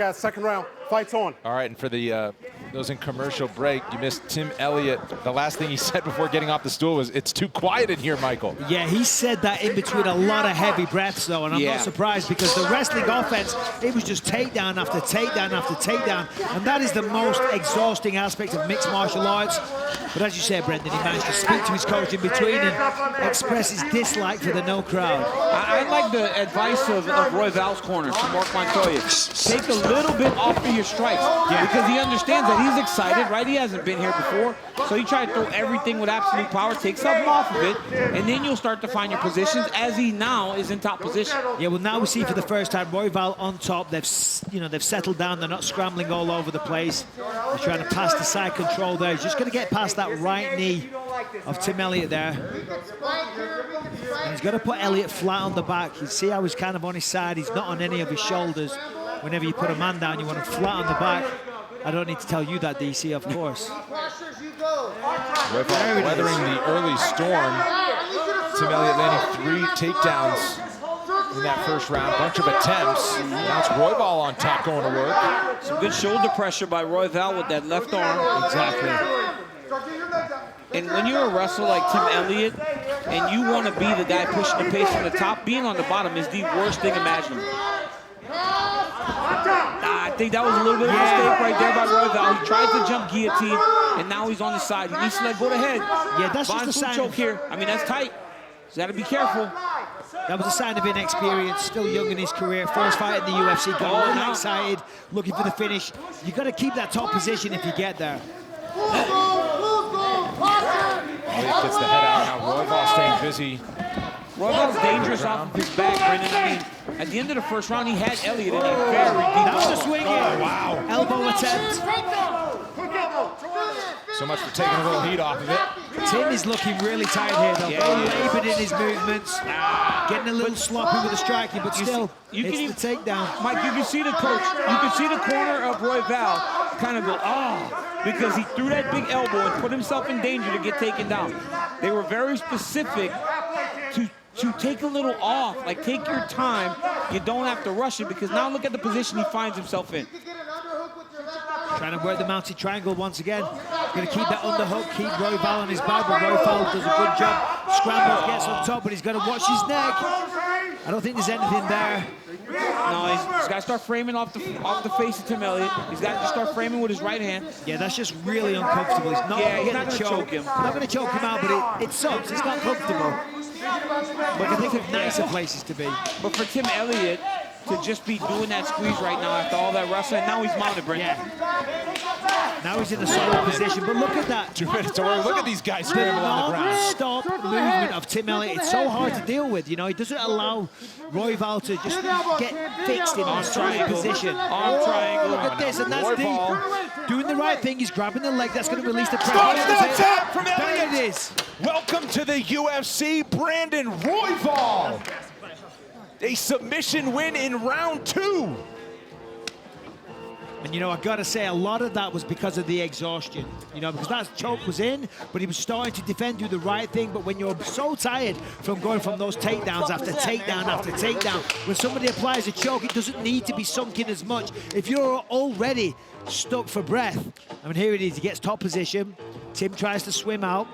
guys. Second round. Fight's on. All right, and for the those in commercial break, you missed Tim Elliott. The last thing he said before getting off the stool was, "It's too quiet in here, Michael." Yeah, he said that in between a lot of heavy breaths, though, and I'm not surprised because the wrestling offense, it was just takedown after takedown after takedown, and that is the most exhausting aspect of mixed martial arts. But as you said, Brendan, he managed to speak to his coach in between and express his dislike for the no crowd. I like the advice of Royval's corner from Mark Montoya. Take a little bit off of your strikes because he understands that he's excited, right? He hasn't been here before, so he tried to throw everything with absolute power, take something off of it, and then you'll start to find your positions as he now is in top position. Yeah, well, now we see for the first time Royval on top. They've settled down. They're not scrambling all over the place. They're trying to pass the side control there. He's just going to get past that right knee of Tim Elliott there. And he's got to put Elliott flat on the back. You see how he's kind of on his side. He's not on any of his shoulders. Whenever you put a man down, you want him flat on the back. I don't need to tell you that, DC, of course. Royval weathering the early storm. Tim Elliott landing 3 takedowns in that first round. Bunch of attempts. Now it's Royval on top going to work. Some good shoulder pressure by Royval with that left arm. Exactly. And when you're a wrestler like Tim Elliott and you want to be the guy pushing the pace from the top, being on the bottom is the worst thing imaginable. I think that was a little bit of a mistake right there by Royval. He tried to jump guillotine, and now he's on the side. He needs to let go of the head. Yeah, that's just a sign. Choke here. I mean, that's tight. He's got to be careful. That was a sign of inexperience, still young in his career. First fight in the UFC, got a little excited, looking for the finish. You got to keep that top position if you get there. Elliott gets the head out now. Royval staying busy. Royval's dangerous off of his back, Brendan. I mean, at the end of the first round, he had Elliott in a very deep. That was a swing. Wow. Elbow attempt. So much for taking a little heat off of it. Tim is looking really tired here, though. Very labored in his movements. Getting a little sloppy with the striking, but still, it's the takedown. Mike, you can see the coach. You can see the corner of Royval kind of go, because he threw that big elbow and put himself in danger to get taken down. They were very specific to take a little off, like take your time. You don't have to rush it because now look at the position he finds himself in. Trying to work the mounted triangle once again. Going to keep that underhook, keep Royval on his back, but Royval does a good job. Scrambles, gets on top, but he's got to watch his neck. I don't think there's anything there. No, he's got to start framing off the face of Tim Elliott. He's got to start framing with his right hand. Yeah, that's just really uncomfortable. He's not going to choke him. Not going to choke him out, but it sucks. It's not comfortable. But I think of nicer places to be. But for Tim Elliott to just be doing that squeeze right now after all that wrestling, now he's mounted, Brendan. Yeah. Now he's in a solid position, but look at that. 2 minutes to work. Look at these guys scrambling on the ground. Stop movement of Tim Elliott. It's so hard to deal with. You know, he doesn't allow Royval to just get fixed in a solid position. Arm triangle. Look at this, and that's deep. Doing the right thing. He's grabbing the leg. That's going to release the pressure. Starting the attack from There Elliott. it is. Welcome to the UFC, Brandon Royval. A submission win in round 2. And, you know, I got to say, a lot of that was because of the exhaustion. You know, because that choke was in, but he was starting to defend, do the right thing. But when you're so tired from going from those takedowns after takedown after takedown, when somebody applies a choke, it doesn't need to be sunk in as much. If you're already stuck for breath, I mean, here it is. He gets top position. Tim tries to swim out.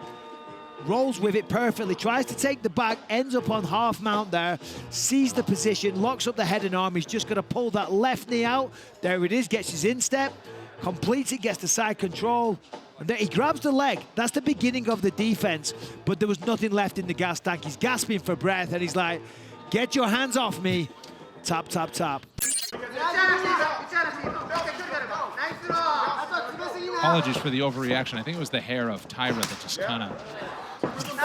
Rolls with it perfectly, tries to take the back, ends up on half mount there, sees the position, locks up the head and arm. He's just going to pull that left knee out. There it is, gets his instep, completes it, gets the side control. And then he grabs the leg. That's the beginning of the defense, but there was nothing left in the gas tank. He's gasping for breath, and he's like, get your hands off me. Tap, tap, tap. Apologies for the overreaction. I think it was the hair of Taira that just kind of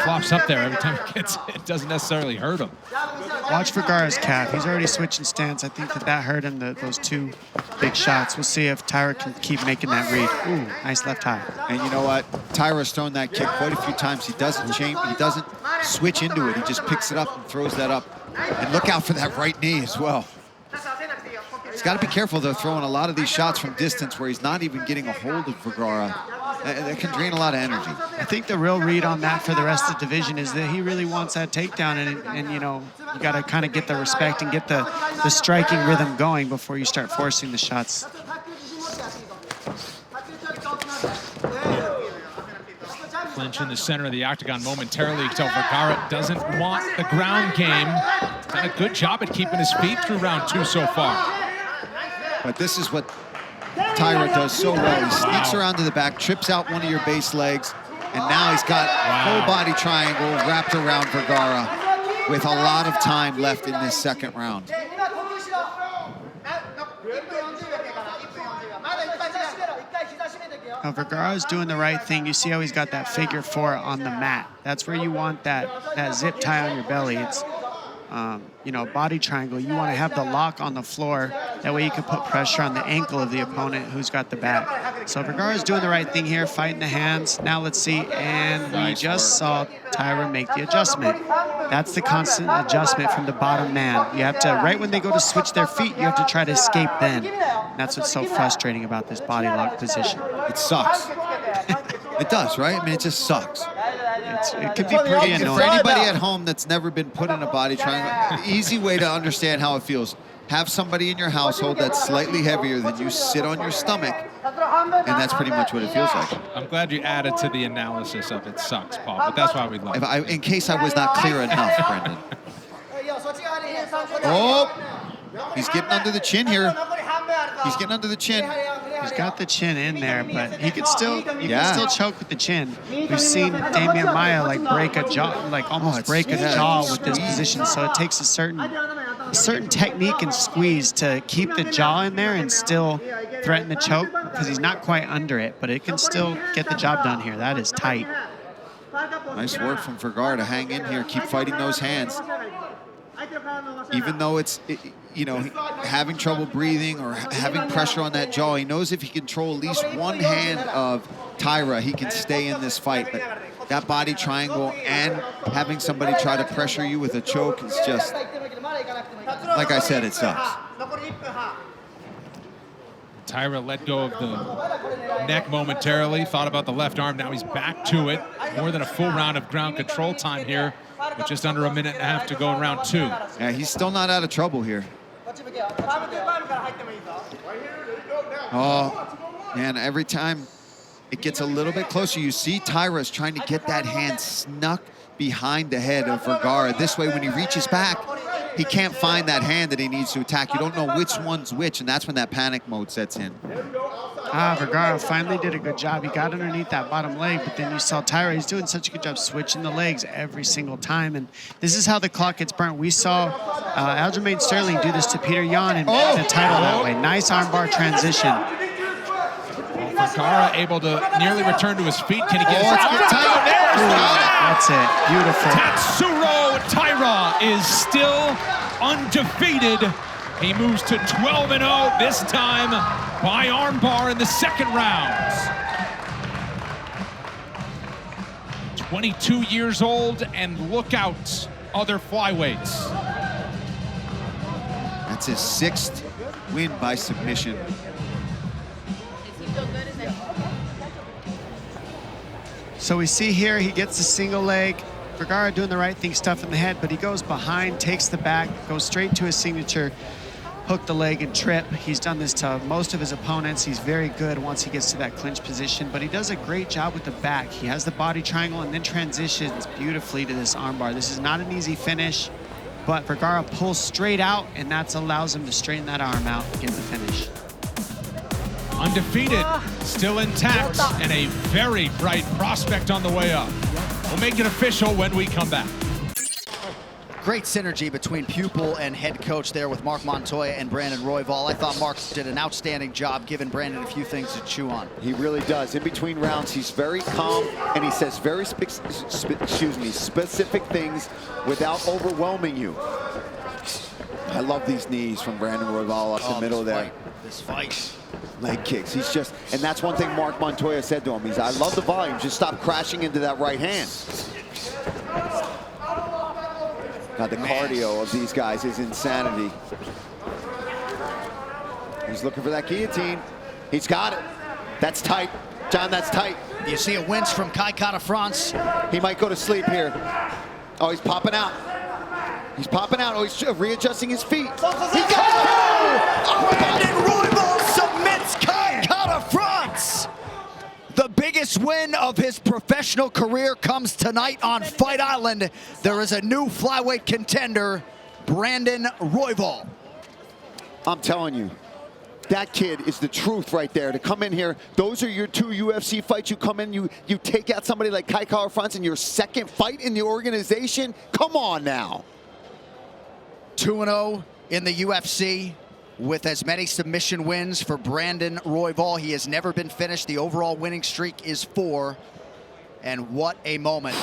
flops up there every time he gets it. It doesn't necessarily hurt him. Watch Vergara's calf. He's already switching stance. I think that hurt him, those 2 big shots. We'll see if Taira can keep making that read. Ooh, nice left high. And you know what? Taira's thrown that kick quite a few times. He doesn't change. He doesn't switch into it. He just picks it up and throws that up. And look out for that right knee as well. He's got to be careful, though, throwing a lot of these shots from distance where he's not even getting a hold of Vergara. that can drain a lot of energy. I think the real read on that for the rest of the division is that he really wants that takedown, and you know, you got to kind of get the respect and get the striking rhythm going before you start forcing the shots. Clinch in the center of the octagon momentarily until Vergara doesn't want the ground game. Done a good job at keeping his feet through round 2 so far. But this is what Taira does so well. He sneaks around to the back, trips out one of your base legs, and now he's got full body triangle wrapped around Vergara with a lot of time left in this second round. Vergara's doing the right thing. You see how he's got that figure 4 on the mat. That's where you want that zip tie on your belly. It's you know, body triangle. You want to have the lock on the floor. That way you can put pressure on the ankle of the opponent who's got the back. So Vergara's doing the right thing here, fighting the hands. Now let's see, and we just saw Taira make the adjustment. That's the constant adjustment from the bottom man. You have to, right when they go to switch their feet, you have to try to escape then. That's what's so frustrating about this body lock position. It sucks. It does, right? I mean, it just sucks. It could be pretty annoying. For anybody at home that's never been put in a body triangle, easy way to understand how it feels. Have somebody in your household that's slightly heavier than you sit on your stomach, and that's pretty much what it feels like. I'm glad you added to the analysis of it sucks, Paul, but that's why we love it. In case I was not clear enough, Brendan. Oh, he's getting under the chin here. He's getting under the chin. He's got the chin in there, but he can still can still choke with the chin. We've seen Damian Maia like break a jaw, like almost break a jaw with this position. So it takes a certain technique and squeeze to keep the jaw in there and still threaten the choke, because he's not quite under it, but it can still get the job done here. That is tight. Nice work from Vergara to hang in here, keep fighting those hands. Even though it's, you know, having trouble breathing or having pressure on that jaw, he knows if he control at least one hand of Taira, he can stay in this fight. But that body triangle and having somebody try to pressure you with a choke is just, like I said, it sucks. Taira let go of the neck momentarily, thought about the left arm, now he's back to it. More than a full round of ground control time here, with just under a minute and a half to go in round 2. Yeah, he's still not out of trouble here. Oh, man, every time it gets a little bit closer, you see Taira's trying to get that hand snuck behind the head of Vergara. This way, when he reaches back, he can't find that hand that he needs to attack. You don't know which one's which, and that's when that panic mode sets in. Vergara finally did a good job. He got underneath that bottom leg, but then you saw Taira. He's doing such a good job switching the legs every single time, and this is how the clock gets burnt. We saw Aljamain Sterling do this to Peter Yan and win the title that way. Nice armbar transition. Vergara able to nearly return to his feet. Can he get his That's it. Beautiful. Tatsuro Taira is still undefeated. He moves to 12-0, this time by armbar in the second round. 22 years old, and look out, other flyweights. That's his 6th win by submission. So we see here he gets the single leg. Vergara doing the right thing, stuff in the head, but he goes behind, takes the back, goes straight to his signature, hook the leg and trip. He's done this to most of his opponents. He's very good once he gets to that clinch position, but he does a great job with the back. He has the body triangle and then transitions beautifully to this armbar. This is not an easy finish, but Vergara pulls straight out, and that allows him to straighten that arm out and get the finish. Undefeated, still intact, and a very bright prospect on the way up. We'll make it official when we come back. Great synergy between pupil and head coach there with Mark Montoya and Brandon Royval. I thought Mark did an outstanding job giving Brandon a few things to chew on. He really does. In between rounds, he's very calm, and he says very specific things without overwhelming you. I love these knees from Brandon Royval up the middle there. This fight. Leg kicks. He's just, and that's one thing Mark Montoya said to him. He's, I love the volume. Just stop crashing into that right hand. God, the cardio of these guys is insanity. He's looking for that guillotine. He's got it. That's tight. John, that's tight. You see a wince from Kai Kara-France. He might go to sleep here. Oh, he's popping out. He's popping out. Oh, he's readjusting his feet. He got it! Oh, Brandon Royval submits Kai Kara-France. The biggest win of his professional career comes tonight on Fight Island. There is a new flyweight contender, Brandon Royval. I'm telling you, that kid is the truth right there. To come in here, those are your 2 UFC fights. You come in, you take out somebody like Kai Kara-France in your second fight in the organization. Come on now. 2-0 in the UFC with as many submission wins for Brandon Royval. He has never been finished. The overall winning streak is 4. And what a moment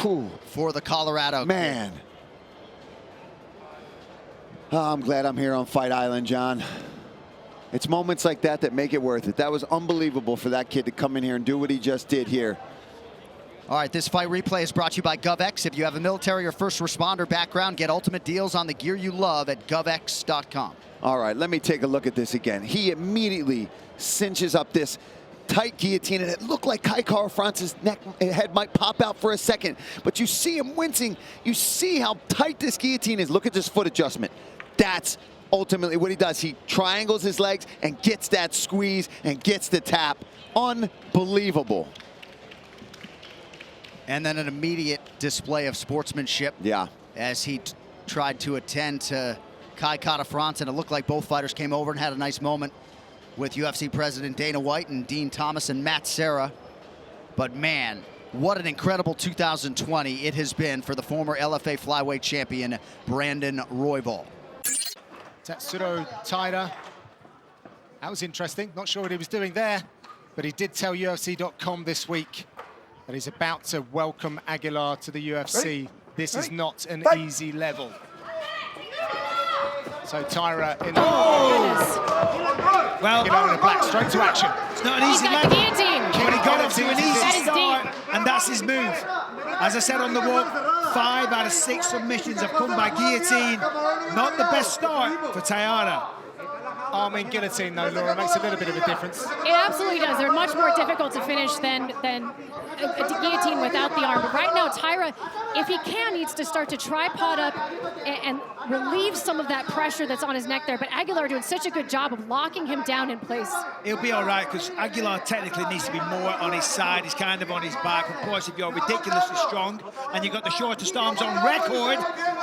for the Colorado man. Oh, I'm glad I'm here on Fight Island, John. It's moments like that that make it worth it. That was unbelievable for that kid to come in here and do what he just did here. All right, this fight replay is brought to you by GovX. If you have a military or first responder background, get ultimate deals on the gear you love at govx.com. All right, let me take a look at this again. He immediately cinches up this tight guillotine, and it looked like Kai Kara-France's head might pop out for a second, but you see him wincing. You see how tight this guillotine is. Look at this foot adjustment. That's ultimately what he does. He triangles his legs and gets that squeeze and gets the tap. Unbelievable. And then an immediate display of sportsmanship. Yeah. As he tried to attend to Kai Kara-France, and it looked like both fighters came over and had a nice moment with UFC President Dana White and Dean Thomas and Matt Serra. But man, what an incredible 2020 it has been for the former LFA flyweight champion, Brandon Royval. Tatsuro Taira. That was interesting. Not sure what he was doing there, but he did tell UFC.com this week that he's about to welcome Aguilar to the UFC. Ready? This is not an easy level. So Taira in well, Aguilar in a black, straight to action. It's not an easy level. But he got off to an easy start, and that's his move. As I said on the walk, 5 out of 6 submissions have come by guillotine. Not the best start for Taira. Arm in guillotine, though, Laura, makes a little bit of a difference. It absolutely does. They're much more difficult to finish than a guillotine without the arm. But right now, Taira, if he can, needs to start to tripod up and relieve some of that pressure that's on his neck there. But Aguilar doing such a good job of locking him down in place. He'll be all right, because Aguilar technically needs to be more on his side. He's kind of on his back. Of course, if you're ridiculously strong and you've got the shortest arms on record,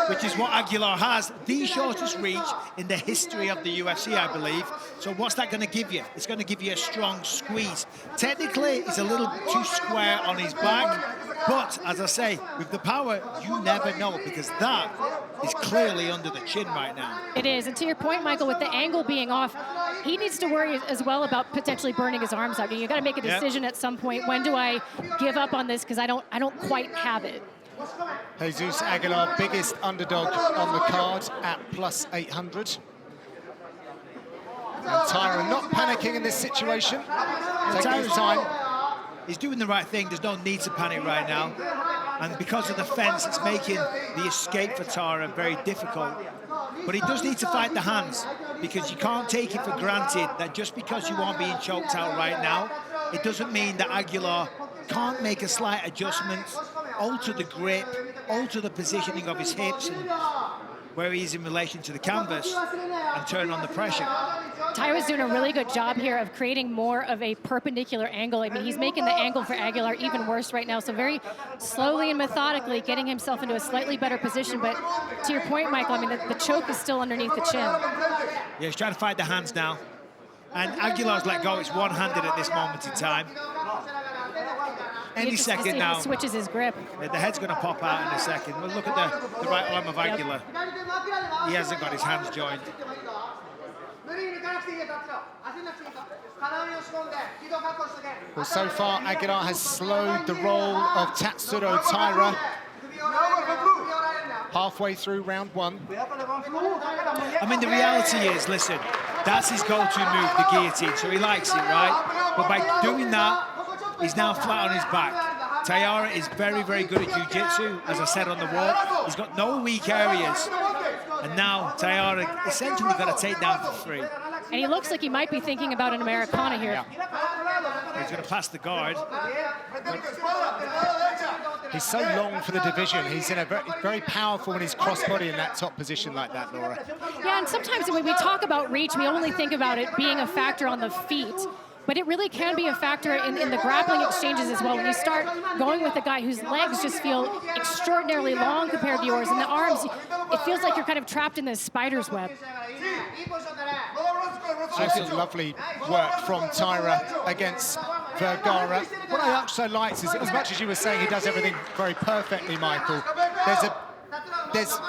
which is what Aguilar has, the shortest reach in the history of the UFC, I believe. So what's that going to give you? It's going to give you a strong squeeze. Technically, it's a little too square on his back, but as I say, with the power, you never know, because that is clearly under the chin right now. It is, and to your point, Michael, with the angle being off, he needs to worry as well about potentially burning his arms out. You got to make a decision at some point. When do I give up on this, because I don't quite have it. Jesus Aguilar, biggest underdog on the card at plus 800. And Taira not panicking in this situation. Taking his time. He's doing the right thing. There's no need to panic right now. And because of the fence, it's making the escape for Taira very difficult. But he does need to fight the hands, because you can't take it for granted that just because you aren't being choked out right now, it doesn't mean that Aguilar can't make a slight adjustment, alter the grip, alter the positioning of his hips and where he is in relation to the canvas, and turn on the pressure. Taira's doing a really good job here of creating more of a perpendicular angle. I mean, he's making the angle for Aguilar even worse right now. So very slowly and methodically getting himself into a slightly better position. But to your point, Michael, I mean, the choke is still underneath the chin. Yeah, he's trying to fight the hands now. And Aguilar's let go. It's one-handed at this moment in time. Any second now. He switches his grip. Yeah, the head's going to pop out in a second. Well, look at the right arm of Aguilar. He hasn't got his hands joined. Well, so far, Aguilar has slowed the roll of Tatsuro Taira. Halfway through round 1. I mean, the reality is, listen, that's his go-to move, the guillotine, so he likes it, right? But by doing that, he's now flat on his back. Taira is very, very good at jiu-jitsu, as I said on the walk. He's got no weak areas. And now Taira essentially got a takedown for free. And he looks like he might be thinking about an Americana here. Yeah. He's going to pass the guard. He's so long for the division. He's in a very powerful when he's crossbody in that top position like that, Laura. Yeah, and sometimes when we talk about reach, we only think about it being a factor on the feet. But it really can be a factor in the grappling exchanges as well. When you start going with a guy whose legs just feel extraordinarily long compared to yours, and the arms, it feels like you're kind of trapped in this spider's web. Just lovely work from Taira against Vergara. What I also like is, as much as you were saying he does everything very perfectly, Michael,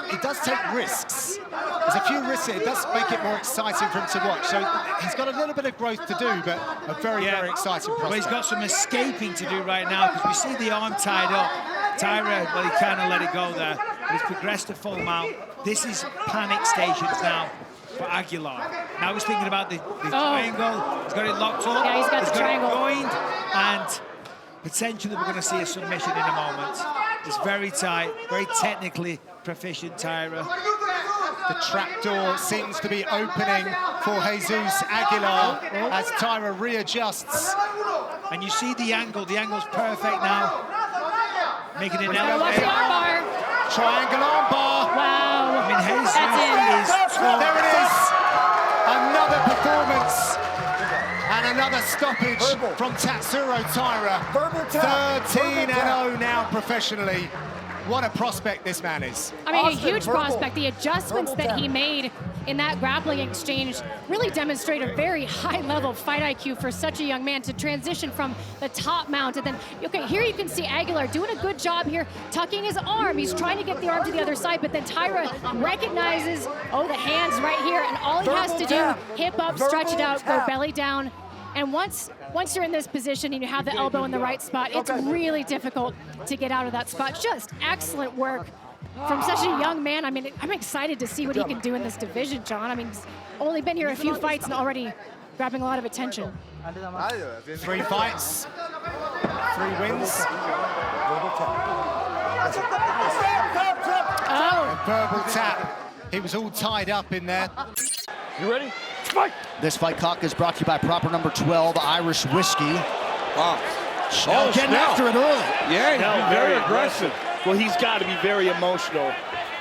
he does take risks. There's a few risks. It does make it more exciting for him to watch. So he's got a little bit of growth to do, but a very, very exciting prospect. Well, he's got some escaping to do right now because we see the arm tied up. Taira, well, he kind of let it go there. But he's progressed to full mount. This is panic stations now for Aguilar. Now he's thinking about the triangle. He's got it locked up. Yeah, he's got the triangle. Joined, and potentially we're going to see a submission in a moment. It's very tight, very technically proficient, Taira. The trapdoor seems to be opening for Jesus Aguilar as Taira readjusts. And you see the angle. The angle's perfect now. Making it now. Watch the armbar. Triangle armbar. Wow. I mean, Jesus That's is... There it is. Another performance. And another stoppage from Tatsuro Taira. 13-0 now professionally. What a prospect this man is. I mean, a huge prospect. The adjustments that he made in that grappling exchange really demonstrate a very high-level fight IQ for such a young man to transition from the top mount. And then, okay, here you can see Aguilar doing a good job here, tucking his arm. He's trying to get the arm to the other side, but then Taira recognizes, the hand's right here, and all he has to do, hip up, stretch it out, go belly down. And once you're in this position and you have the elbow in the right spot, it's really difficult to get out of that spot. Just excellent work from such a young man. I mean, I'm excited to see what he can do in this division, John. I mean, he's only been here a few fights and already grabbing a lot of attention. 3 fights, 3 wins. A verbal tap. He was all tied up in there. You ready? Fight! This fight cock is brought to you by proper number 12, Irish Whiskey. Wow. Schnell getting after it early. Yeah, he's very aggressive. Well, he's got to be very emotional.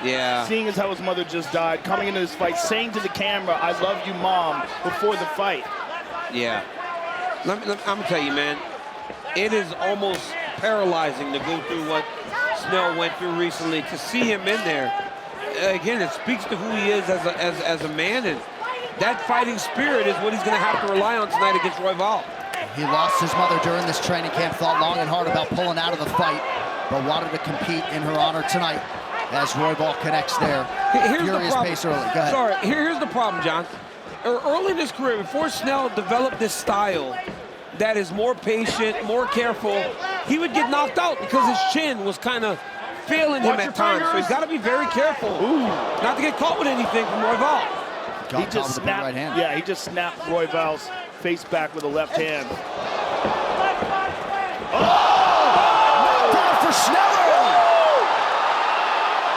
Yeah. Seeing as how his mother just died, coming into this fight, saying to the camera, "I love you, Mom," before the fight. Yeah. I'm going to tell you, man, it is almost paralyzing to go through what Schnell went through recently. To see him in there, again, it speaks to who he is as a man, and that fighting spirit is what he's going to have to rely on tonight against Royval. He lost his mother during this training camp, thought long and hard about pulling out of the fight, but wanted to compete in her honor tonight as Royval connects there. Furious pace early. Go ahead. Sorry, here's the problem, John. Early in his career, before Schnell developed this style that is more patient, more careful, he would get knocked out because his chin was kind of failing him at times. So he's got to be very careful not to get caught with anything from Royval. He just snapped, right hand. yeah, he just snapped Royval's face back with a left hand. Down for Schneller!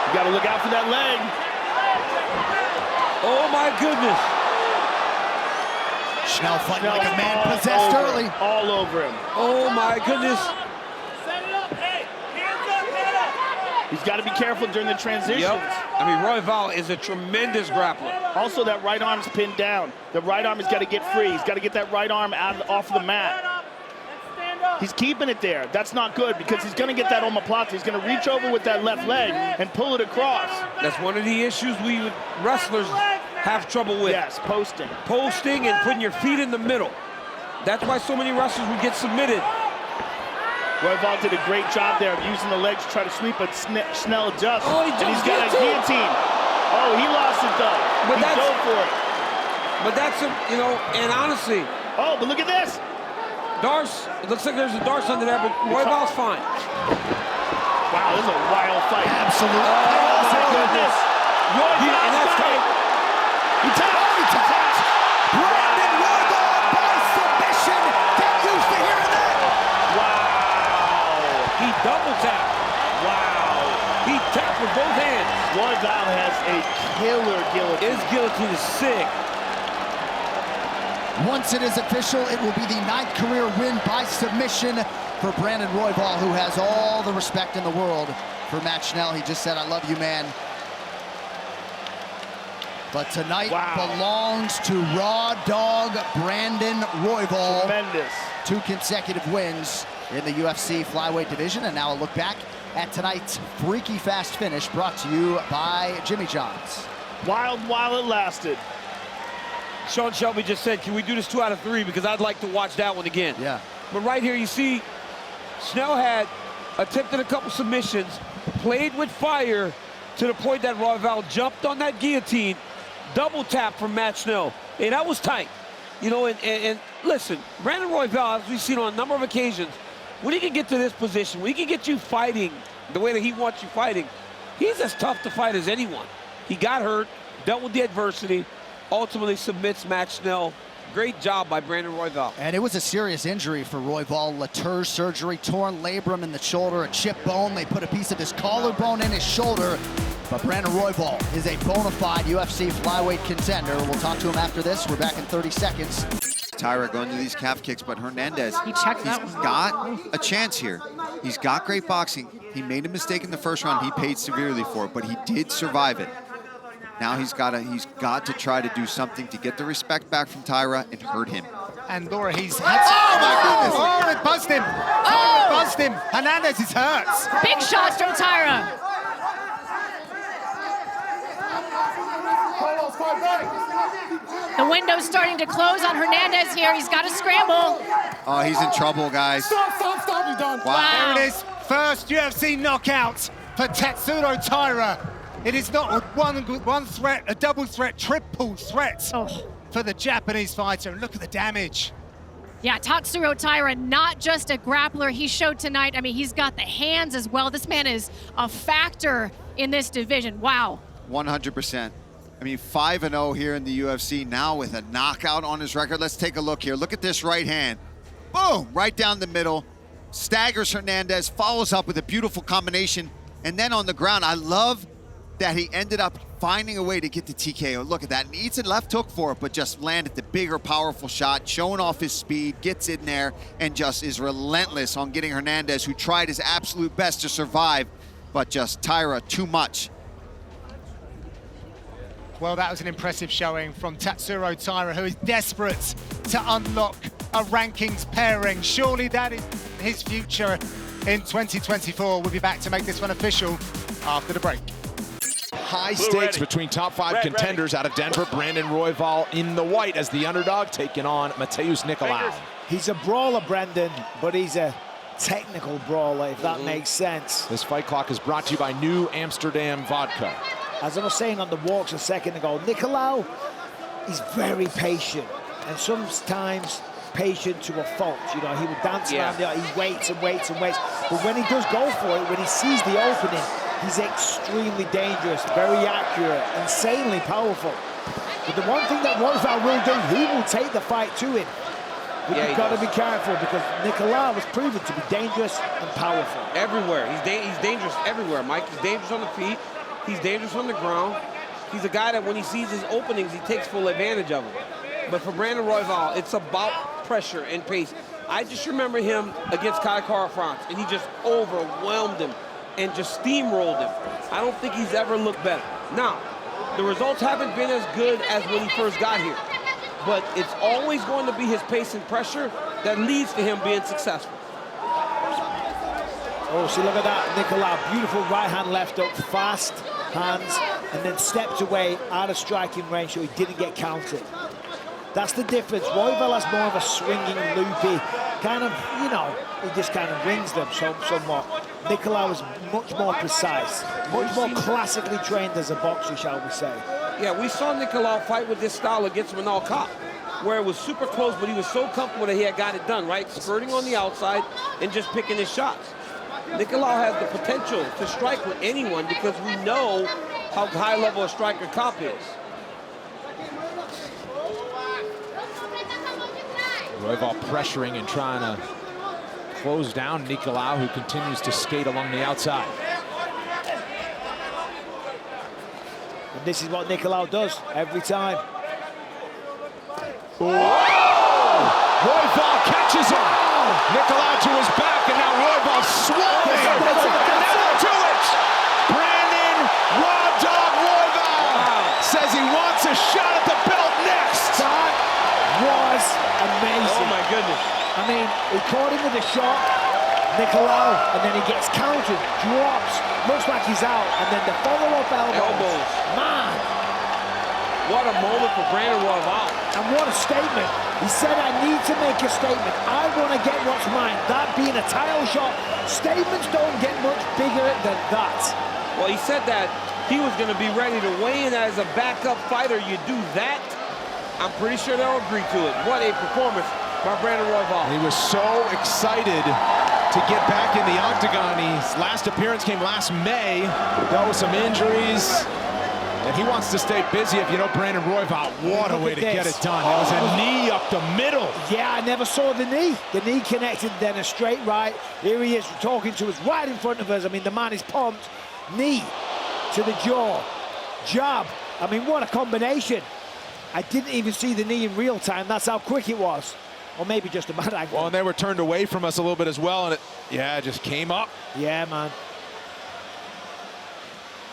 You got to look out for that leg. Oh my goodness. Schnell fighting like a man possessed early. All over him. Oh my goodness. He's got to be careful during the transitions. Yep. I mean, Royval is a tremendous grappler. Also, that right arm's pinned down. The right arm has got to get free. He's got to get that right arm off the mat. He's keeping it there. That's not good because he's going to get that omoplata. He's going to reach over with that left leg and pull it across. That's one of the issues wrestlers have trouble with. Yes, posting. Posting and putting your feet in the middle. That's why so many wrestlers would get submitted. Royval did a great job there of using the legs to try to sweep, but Schnell adjusts. Oh, and he's got a guillotine. Oh, he lost it though. But he dove for it. But that's, and honestly. Oh, but look at this. Darce, it looks like there's a Darce under there, but Royval's fine. Wow, this is a wild fight. Absolutely. Oh, my goodness. Royval's got it. He tapped. Brandon Royval by submission. Get used to hearing that. He double tapped. Wow. He tapped with both hands. Royval has a killer guillotine. His guillotine is sick. Once it is official, it will be the 9th career win by submission for Brandon Royval, who has all the respect in the world for Matt Schnell. He just said, "I love you, man." But tonight belongs to Raw Dog Brandon Royval. Tremendous. 2 consecutive wins in the UFC Flyweight division. And now a look back at tonight's freaky fast finish, brought to you by Jimmy John's. Wild while it lasted. Sean Shelby just said, can we do this 2 out of 3? Because I'd like to watch that one again. Yeah. But right here, you see, Schnell had attempted a couple submissions, played with fire to the point that Royval jumped on that guillotine, double tap from Matt Schnell. And that was tight. You know, and listen, Brandon Royval, as we've seen on a number of occasions, when he can get to this position, when he can get you fighting the way that he wants you fighting, he's as tough to fight as anyone. He got hurt, dealt with the adversity, ultimately submits Matt Schnell. Great job by Brandon Royval. And it was a serious injury for Royval. Latour surgery, torn labrum in the shoulder, a chip bone. They put a piece of his collarbone in his shoulder. But Brandon Royval is a bona fide UFC flyweight contender. We'll talk to him after this. We're back in 30 seconds. Taira going to these calf kicks, but Hernandez, He checked that he's one. got a chance here. He's got great boxing. He made a mistake in the first round. He paid severely for it, but he did survive it. Now he's got to try to do something to get the respect back from Taira and hurt him. And Laura, he's had my goodness! Oh, it buzzed him! Oh, it buzzed him! Hernandez is hurt! Big shots from Taira. The window's starting to close on Hernandez here. He's got to scramble. Oh, he's in trouble, guys. Stop, he's done. Wow. There it is, first UFC knockout for Tatsuro Taira. It is not one threat, a double threat, triple threat for the Japanese fighter. Look at the damage. Yeah, Tatsuro Taira, not just a grappler he showed tonight. I mean, he's got the hands as well. This man is a factor in this division. Wow. 100%. I mean, 5-0 here in the UFC, now with a knockout on his record. Let's take a look here. Look at this right hand. Boom, right down the middle. Staggers Hernandez, follows up with a beautiful combination. And then on the ground, I love that he ended up finding a way to get the TKO. Look at that. And eats a left hook for it, but just landed the bigger, powerful shot, showing off his speed, gets in there, and just is relentless on getting Hernandez, who tried his absolute best to survive, but just Taira too much. Well, that was an impressive showing from Tatsuro Taira, who is desperate to unlock a rankings pairing. Surely that is his future in 2024. We'll be back to make this one official after the break. High stakes between top 5 contenders out of Denver. Brandon Royval in the white as the underdog, taking on Mateus Nicolau. He's a brawler, Brendan, but he's a technical brawler, if that makes sense. This fight clock is brought to you by New Amsterdam Vodka. As I was saying on the walks a second ago, Nicolau is very patient, and sometimes patient to a fault. You know, he will dance around there, he waits and waits and waits. But when he does go for it, when he sees the opening, he's extremely dangerous, very accurate, insanely powerful. But the one thing that Royval will do, he will take the fight to him. But you've got to be careful, because Nicolau was proven to be dangerous and powerful. Everywhere. He's dangerous everywhere, Mike. He's dangerous on the feet. He's dangerous on the ground. He's a guy that when he sees his openings, he takes full advantage of them. But for Brandon Royval, it's about pressure and pace. I just remember him against Kai Kara-France, and he just overwhelmed him and just steamrolled him. I don't think he's ever looked better. Now, the results haven't been as good as when he first got here, but it's always going to be his pace and pressure that leads to him being successful. Oh, see, look at that, Nicolau, beautiful right hand left up, fast hands, and then stepped away out of striking range so he didn't get counted. That's the difference. Royval has more of a swinging, loopy, kind of, you know, he just kind of rings them somewhat. Nicolau is much more precise, much more classically trained as a boxer, shall we say. Yeah, we saw Nicolau fight with this style against Manal Kape, where it was super close, but he was so comfortable that he had got it done, right? Skirting on the outside and just picking his shots. Nicolau has the potential to strike with anyone because we know how high level a striker Kape is. Royval pressuring and trying to close down Nicolau, who continues to skate along the outside. And this is what Nicolau does every time. Oh! Royval catches him. Nicolau to his back, and now Royval swarming. And now to it. Brandon Raw Dog Royval says he wants a shot at the belt next. That was amazing. Oh my goodness. I mean, he caught him with a shot, Nicolau, and then he gets countered, drops, looks like he's out, and then the follow-up elbows. Man. What a moment for Brandon Royval. And what a statement. He said, I need to make a statement. I want to get what's mine. That being a title shot. Statements don't get much bigger than that. Well, he said that he was going to be ready to weigh in as a backup fighter. You do that, I'm pretty sure they'll agree to it. What a performance by Brandon Royval. He was so excited to get back in the octagon. His last appearance came last May. Dealt with some injuries. And he wants to stay busy. If you know Brandon Royval, what a way to get it done. It was a knee up the middle. Yeah, I never saw the knee. The knee connected, then a straight right. Here he is talking to us right in front of us. I mean, the man is pumped. Knee to the jaw. Jab. I mean, what a combination. I didn't even see the knee in real time. That's how quick it was. Or maybe just a bad angle. Well, and they were turned away from us a little bit as well, and it just came up. Yeah, man.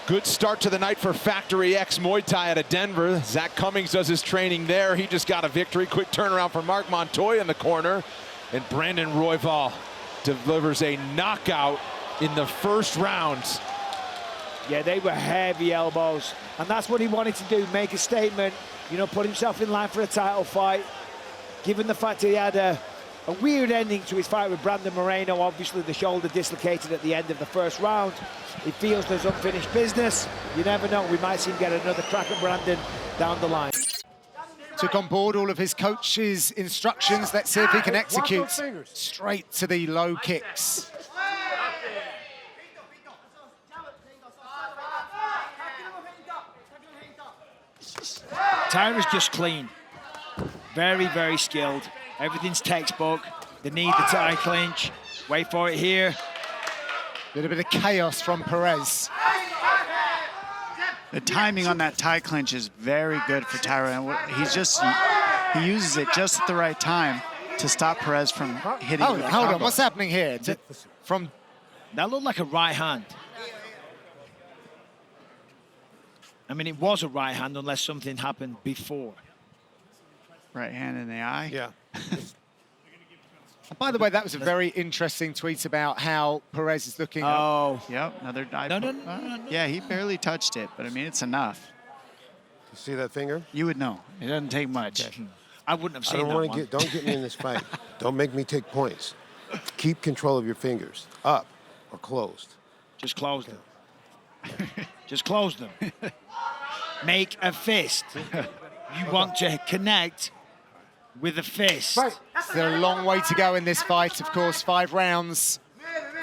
Good start to the night for Factory X Muay Thai out of Denver. Zach Cummings does his training there. He just got a victory. Quick turnaround for Mark Montoya in the corner. And Brandon Royval delivers a knockout in the first round. Yeah, they were heavy elbows. And that's what he wanted to do, make a statement, you know, put himself in line for a title fight. Given the fact that he had a weird ending to his fight with Brandon Moreno, obviously the shoulder dislocated at the end of the first round. He feels there's unfinished business. You never know, we might see him get another crack at Brandon down the line. Took on board all of his coach's instructions. Let's see if he can execute straight to the low kicks. Taira's just clean. Very, very skilled. Everything's textbook. The knee, the tie clinch. Wait for it here. Little bit of chaos from Perez. The timing on that tie clinch is very good for Taira. And he uses it just at the right time to stop Perez from hitting. Hold on, what's happening here? That looked like a right hand. I mean, it was a right hand unless something happened before. Right hand in the eye? Yeah. By the way, that was a very interesting tweet about how Perez is looking. Oh, yep, another dive. No. Yeah, he barely touched it, but I mean, it's enough. You see that finger? You would know. It doesn't take much. Okay. I wouldn't have seen that one. Don't get me in this fight. Don't make me take points. Keep control of your fingers, up or closed. Just close them. Just close them. Make a fist. You want to connect with a fist. Right. There's a long way to go in this fight, of course, 5 rounds.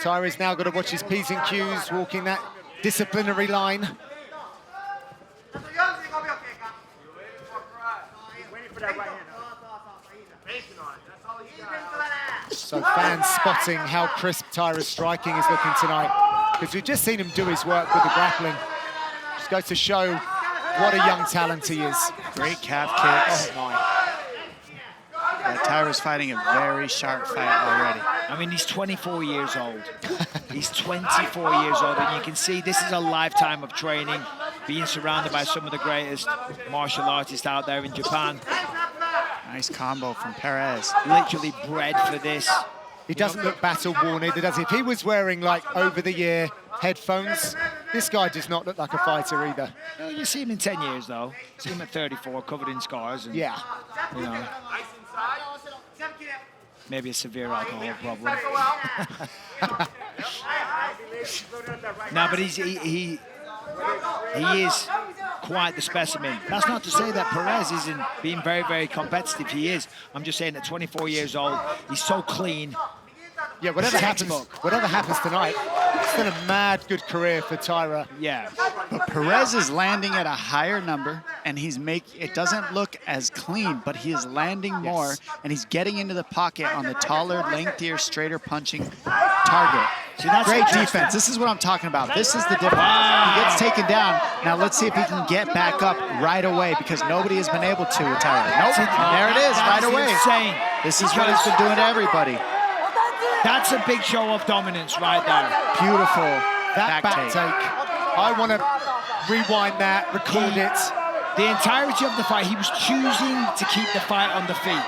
Taira's now got to watch his P's and Q's, walking that disciplinary line. So fans spotting how crisp Taira's striking is looking tonight, because we've just seen him do his work with the grappling. Just goes to show what a young talent he is. Great calf kicks. Oh, my. Taira's fighting a very sharp fight already. I mean, he's 24 years old. He's 24 years old, and you can see this is a lifetime of training, being surrounded by some of the greatest martial artists out there in Japan. Nice combo from Perez. Literally bred for this. He doesn't look battle-worn either, does he? If he was wearing, like, over-the-ear headphones, this guy does not look like a fighter either. Well, you see him in 10 years, though. See him at 34, covered in scars. And, yeah. You know, maybe a severe alcohol problem. No, but he is quite the specimen. That's not to say that Perez isn't being very, very competitive. He is. I'm just saying at 24 years old, he's so clean. Yeah, whatever happens tonight, it's been a mad good career for Taira. Yeah. But Perez is landing at a higher number, and it doesn't look as clean, but he is landing more, and he's getting into the pocket on the taller, lengthier, straighter punching target. See, that's Great interesting. defense. This is what I'm talking about. This is the difference. He gets taken down. Now let's see if he can get back up right away because nobody has been able to with Taira. Nope. There it is, right away. Insane. This is what he's been doing to everybody. That's a big show of dominance right there. Beautiful That back take. I want to rewind that, record it. The entirety of the fight, he was choosing to keep the fight on the feet.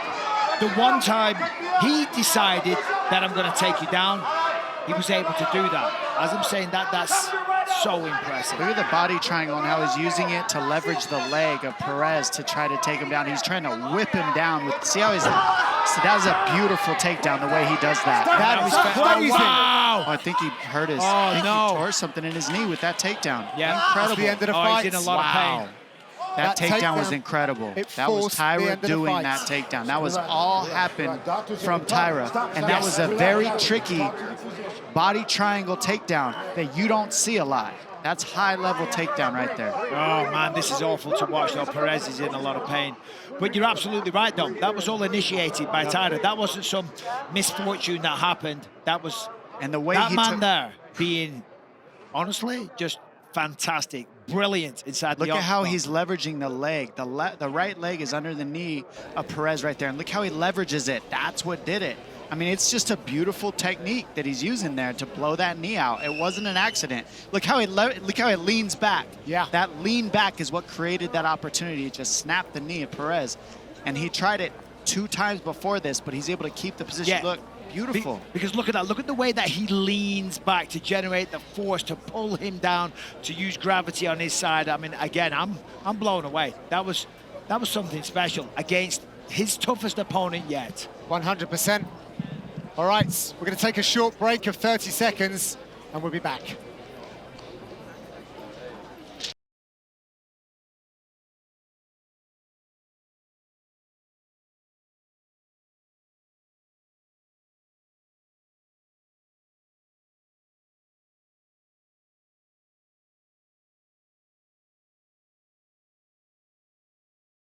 The one time he decided that I'm going to take you down, he was able to do that. As I'm saying, that's so impressive. Look at the body triangle and how he's using it to leverage the leg of Perez to try to take him down. He's trying to whip him down with, see how he's, so that was a beautiful takedown, the way he does that. That was crazy. Wow. Oh, I think he hurt his, Oh, he no. tore something in his knee with that takedown. Yeah, That's the end of the fight. He's in a lot of pain. That takedown was takedown, incredible. it That was forced the Taira end of the doing fight. that takedown. That was all happened from Taira. And that was a very tricky body triangle takedown that you don't see a lot. That's high-level takedown right there. Oh, man, this is awful to watch, though. Perez is in a lot of pain. But you're absolutely right, though. That was all initiated by Taira. That wasn't some misfortune that happened. That was... And the way that he man took... there being, honestly, just fantastic. Brilliant inside the Look at how octagon. he's leveraging the leg. The right leg is under the knee of Perez right there. And look how he leverages it. That's what did it. I mean, it's just a beautiful technique that he's using there to blow that knee out. It wasn't an accident. Look how he leans back. Yeah. That lean back is what created that opportunity to just snap the knee of Perez. And he tried it 2 times before this, but he's able to keep the position. Yeah. Look, beautiful. Because look at that. Look at the way that he leans back to generate the force to pull him down, to use gravity on his side. I mean, again, I'm blown away. That was something special against his toughest opponent yet. 100%. All right, we're going to take a short break of 30 seconds, and we'll be back.